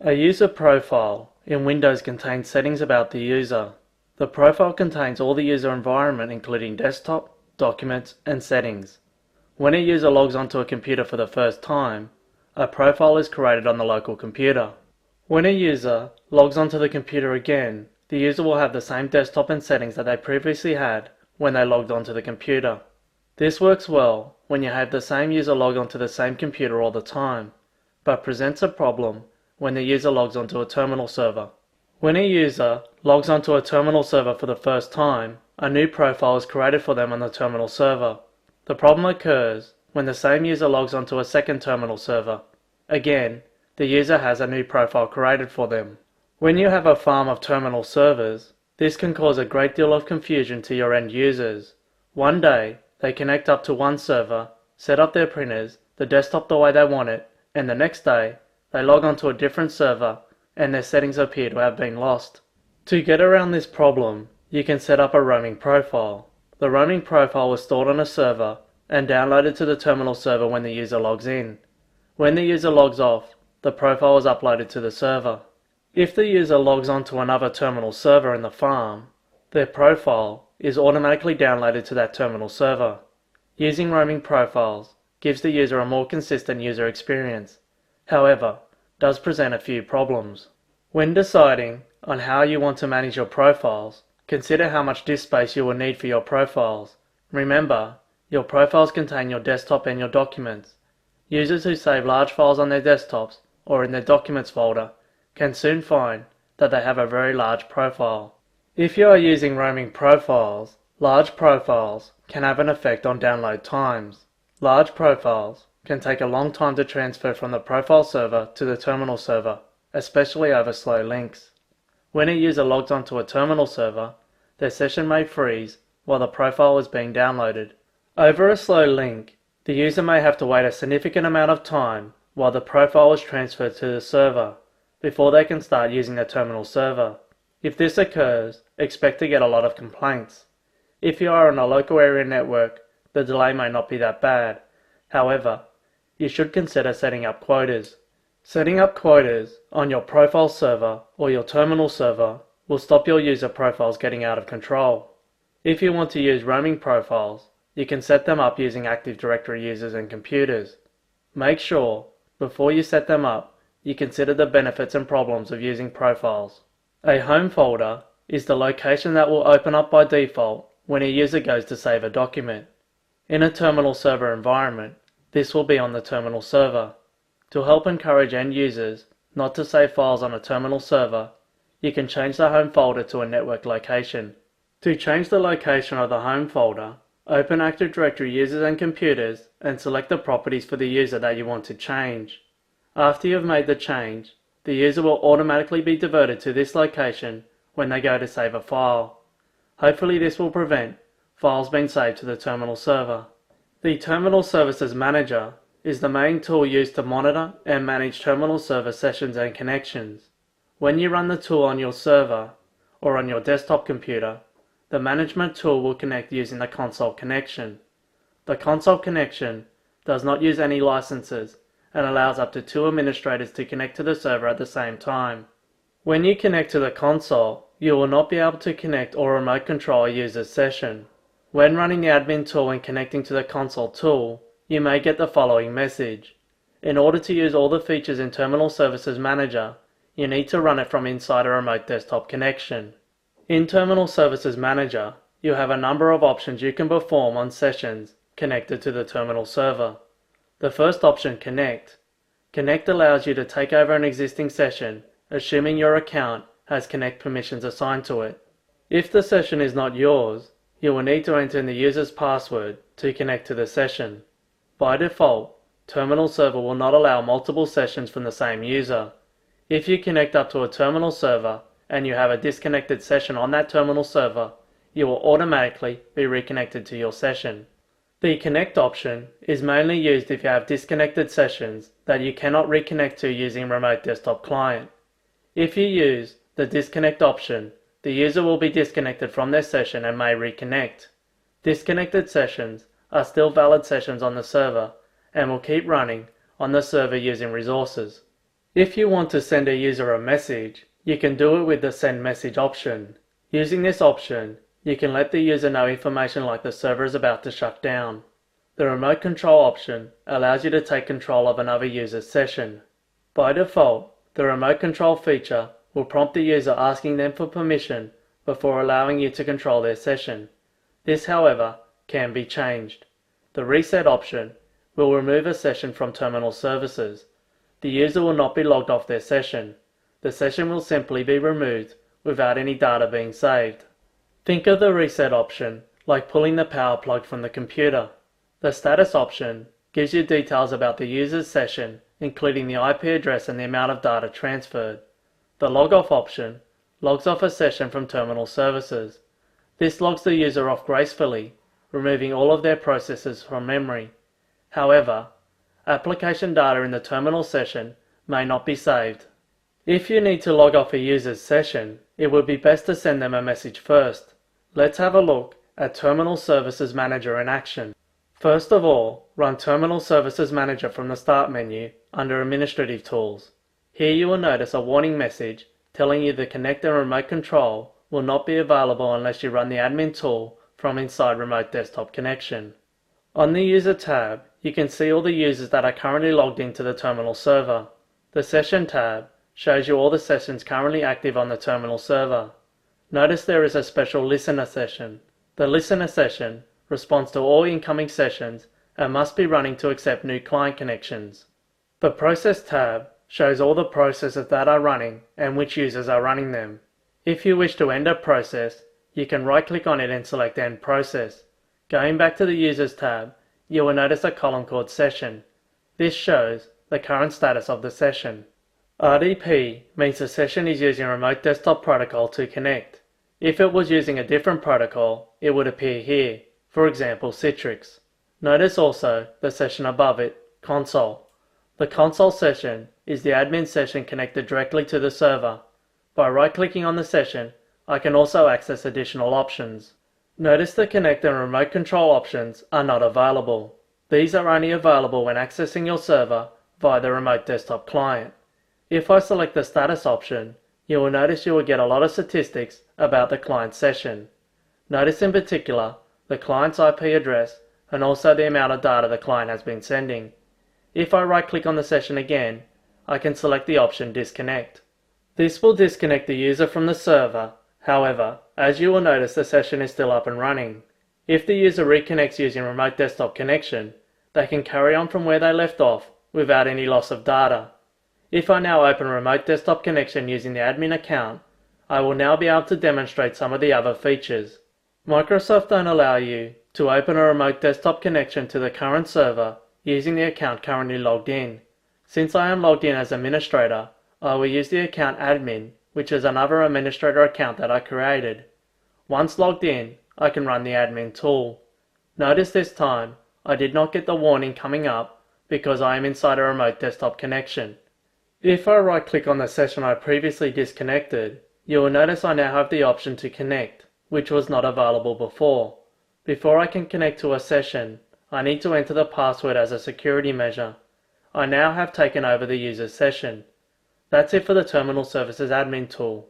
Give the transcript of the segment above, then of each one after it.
A user profile in Windows contains settings about the user. The profile contains all the user environment including desktop, documents, and settings. When a user logs onto a computer for the first time, a profile is created on the local computer. When a user logs onto the computer again, the user will have the same desktop and settings that they previously had when they logged onto the computer. This works well when you have the same user log onto the same computer all the time, but presents a problem when the user logs onto a terminal server. When a user logs onto a terminal server for the first time, a new profile is created for them on the terminal server. The problem occurs when the same user logs onto a second terminal server. Again, the user has a new profile created for them. When you have a farm of terminal servers, this can cause a great deal of confusion to your end users. One day, they connect up to one server, set up their printers, the desktop the way they want it, and the next day, they log onto a different server and their settings appear to have been lost. To get around this problem, you can set up a roaming profile. The roaming profile is stored on a server and downloaded to the terminal server when the user logs in. When the user logs off, the profile is uploaded to the server. If the user logs onto another terminal server in the farm, their profile is automatically downloaded to that terminal server. Using roaming profiles gives the user a more consistent user experience. However, does present a few problems. When deciding on how you want to manage your profiles, consider how much disk space you will need for your profiles. Remember, your profiles contain your desktop and your documents. Users who save large files on their desktops or in their documents folder can soon find that they have a very large profile. If you are using roaming profiles, large profiles can have an effect on download times. Large profiles can take a long time to transfer from the profile server to the terminal server, especially over slow links. When a user logs onto a terminal server, their session may freeze while the profile is being downloaded. Over a slow link, the user may have to wait a significant amount of time while the profile is transferred to the server before they can start using the terminal server. If this occurs, expect to get a lot of complaints. If you are on a local area network, the delay may not be that bad. However, you should consider setting up quotas. Setting up quotas on your profile server or your terminal server will stop your user profiles getting out of control. If you want to use roaming profiles, you can set them up using Active Directory users and computers. Make sure, before you set them up, you consider the benefits and problems of using profiles. A home folder is the location that will open up by default when a user goes to save a document. In a terminal server environment, this will be on the terminal server. To help encourage end users not to save files on a terminal server, you can change the home folder to a network location. To change the location of the home folder, open Active Directory users and computers and select the properties for the user that you want to change. After you have made the change, the user will automatically be diverted to this location when they go to save a file. Hopefully this will prevent files being saved to the terminal server. The Terminal Services Manager is the main tool used to monitor and manage terminal server sessions and connections. When you run the tool on your server or on your desktop computer, the management tool will connect using the console connection. The console connection does not use any licenses and allows up to 2 administrators to connect to the server at the same time. When you connect to the console, you will not be able to connect or remote control a user's session. When running the admin tool and connecting to the console tool, you may get the following message. In order to use all the features in Terminal Services Manager, you need to run it from inside a remote desktop connection. In Terminal Services Manager, you have a number of options you can perform on sessions connected to the terminal server. The first option, Connect. Connect allows you to take over an existing session, assuming your account has Connect permissions assigned to it. If the session is not yours, you will need to enter in the user's password to connect to the session. By default, Terminal Server will not allow multiple sessions from the same user. If you connect up to a terminal server and you have a disconnected session on that terminal server, you will automatically be reconnected to your session. The Connect option is mainly used if you have disconnected sessions that you cannot reconnect to using Remote Desktop Client. If you use the Disconnect option, the user will be disconnected from their session and may reconnect. Disconnected sessions are still valid sessions on the server and will keep running on the server using resources. If you want to send a user a message, you can do it with the Send Message option. Using this option, you can let the user know information like the server is about to shut down. The remote control option allows you to take control of another user's session. By default, the remote control feature will prompt the user asking them for permission before allowing you to control their session. This, however, can be changed. The Reset option will remove a session from terminal services. The user will not be logged off their session. The session will simply be removed without any data being saved. Think of the Reset option like pulling the power plug from the computer. The Status option gives you details about the user's session, including the IP address and the amount of data transferred. The Log Off option logs off a session from terminal services. This logs the user off gracefully, removing all of their processes from memory. However, application data in the terminal session may not be saved. If you need to log off a user's session, it would be best to send them a message first. Let's have a look at Terminal Services Manager in action. First of all, run Terminal Services Manager from the Start menu under Administrative Tools. Here you will notice a warning message telling you the Connect and Remote Control will not be available unless you run the admin tool from inside Remote Desktop Connection. On the User tab, you can see all the users that are currently logged into the terminal server. The Session tab shows you all the sessions currently active on the terminal server. Notice there is a special Listener session. The Listener session responds to all incoming sessions and must be running to accept new client connections. The Process tab shows all the processes that are running and which users are running them. If you wish to end a process, you can right-click on it and select End Process. Going back to the Users tab, you will notice a column called Session. This shows the current status of the session. RDP means the session is using Remote Desktop Protocol to connect. If it was using a different protocol, it would appear here, for example Citrix. Notice also the session above it, Console. The console session is the admin session connected directly to the server. By right-clicking on the session, I can also access additional options. Notice the Connect and Remote Control options are not available. These are only available when accessing your server via the Remote Desktop Client. If I select the Status option, you will notice you will get a lot of statistics about the client session. Notice in particular the client's IP address and also the amount of data the client has been sending. If I right-click on the session again, I can select the option Disconnect. This will disconnect the user from the server. However, as you will notice, the session is still up and running. If the user reconnects using Remote Desktop Connection, they can carry on from where they left off without any loss of data. If I now open Remote Desktop Connection using the admin account, I will now be able to demonstrate some of the other features. Microsoft don't allow you to open a Remote Desktop Connection to the current server using the account currently logged in. Since I am logged in as administrator, I will use the account admin, which is another administrator account that I created. Once logged in, I can run the admin tool. Notice this time, I did not get the warning coming up because I am inside a Remote Desktop Connection. If I right-click on the session I previously disconnected, you will notice I now have the option to connect, which was not available before. Before I can connect to a session, I need to enter the password as a security measure. I now have taken over the user's session. That's it for the Terminal Services Admin tool.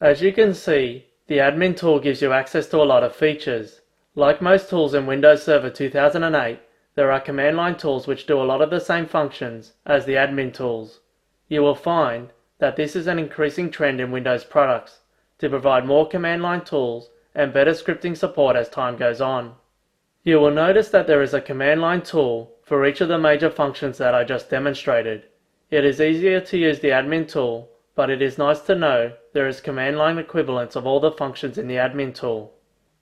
As you can see, the Admin tool gives you access to a lot of features. Like most tools in Windows Server 2008, there are command line tools which do a lot of the same functions as the admin tools. You will find that this is an increasing trend in Windows products to provide more command line tools and better scripting support as time goes on. You will notice that there is a command line tool for each of the major functions that I just demonstrated. It is easier to use the admin tool, but it is nice to know there is command line equivalents of all the functions in the admin tool.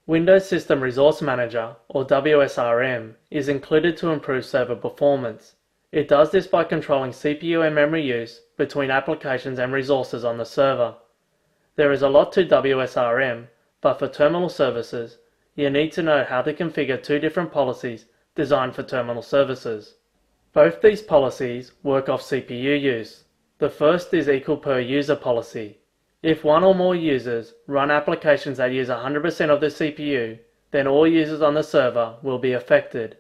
Windows System Resource Manager, or WSRM, is included to improve server performance. It does this by controlling CPU and memory use between applications and resources on the server. There is a lot to WSRM, but for terminal services, you need to know how to configure two different policies designed for terminal services. Both these policies work off CPU use. The first is equal per user policy. If one or more users run applications that use 100% of the CPU, then all users on the server will be affected.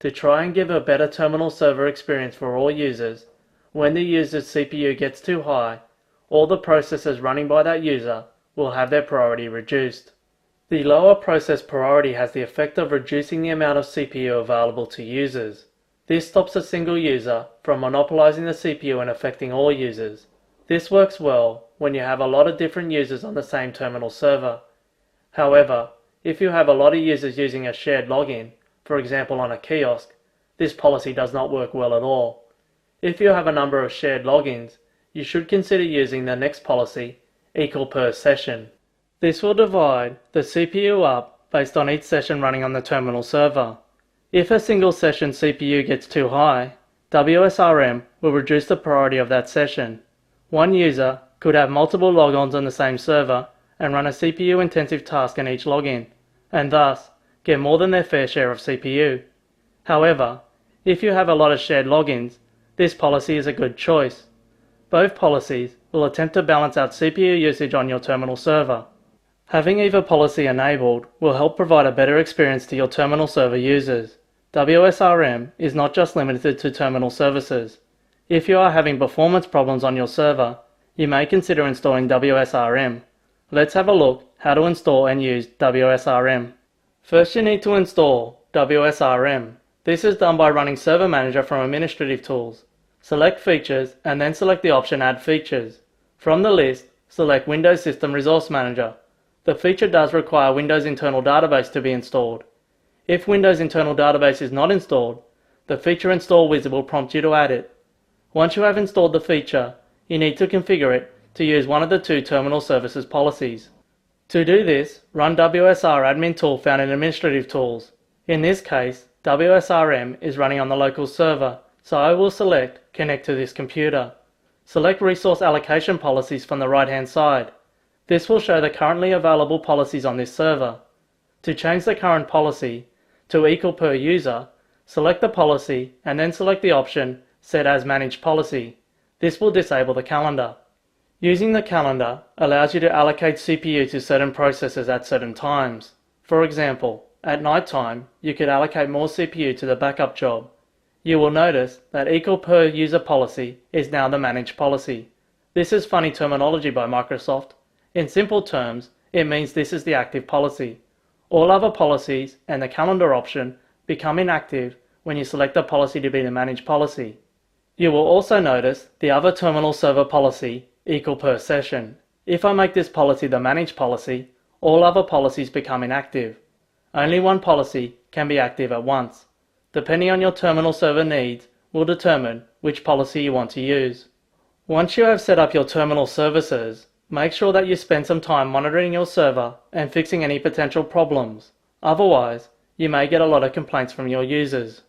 To try and give a better terminal server experience for all users, When the user's CPU gets too high, all the processes running by that user will have their priority reduced. The lower process priority has the effect of reducing the amount of CPU available to users. This stops a single user from monopolizing the CPU and affecting all users. This works well when you have a lot of different users on the same terminal server. However, if you have a lot of users using a shared login, for example on a kiosk, this policy does not work well at all. If you have a number of shared logins, you should consider using the next policy, equal per session. This will divide the CPU up based on each session running on the terminal server. If a single session CPU gets too high, WSRM will reduce the priority of that session. One user could have multiple logons on the same server and run a CPU-intensive task in each login, and thus get more than their fair share of CPU. However, if you have a lot of shared logins, this policy is a good choice. Both policies will attempt to balance out CPU usage on your terminal server. Having either policy enabled will help provide a better experience to your terminal server users. WSRM is not just limited to terminal services. If you are having performance problems on your server, you may consider installing WSRM. Let's have a look how to install and use WSRM. First, you need to install WSRM. This is done by running Server Manager from Administrative Tools. Select Features and then select the option Add Features. From the list, select Windows System Resource Manager. The feature does require Windows Internal Database to be installed. If Windows Internal Database is not installed, the Feature Install wizard will prompt you to add it. Once you have installed the feature, you need to configure it to use one of the two terminal services policies. To do this, run WSR admin tool found in Administrative Tools. In this case, WSRM is running on the local server, so I will select Connect to this computer. Select Resource Allocation Policies from the right-hand side. This will show the currently available policies on this server. To change the current policy to equal per user, select the policy and then select the option Set as Managed Policy. This will disable the calendar. Using the calendar allows you to allocate CPU to certain processes at certain times. For example, at night time, you could allocate more CPU to the backup job. You will notice that equal per user policy is now the managed policy. This is funny terminology by Microsoft. In simple terms, it means this is the active policy. All other policies and the calendar option become inactive when you select the policy to be the managed policy. You will also notice the other terminal server policy, equal per session. If I make this policy the managed policy, all other policies become inactive. Only one policy can be active at once. Depending on your terminal server needs will determine which policy you want to use. Once you have set up your terminal services, make sure that you spend some time monitoring your server and fixing any potential problems. Otherwise, you may get a lot of complaints from your users.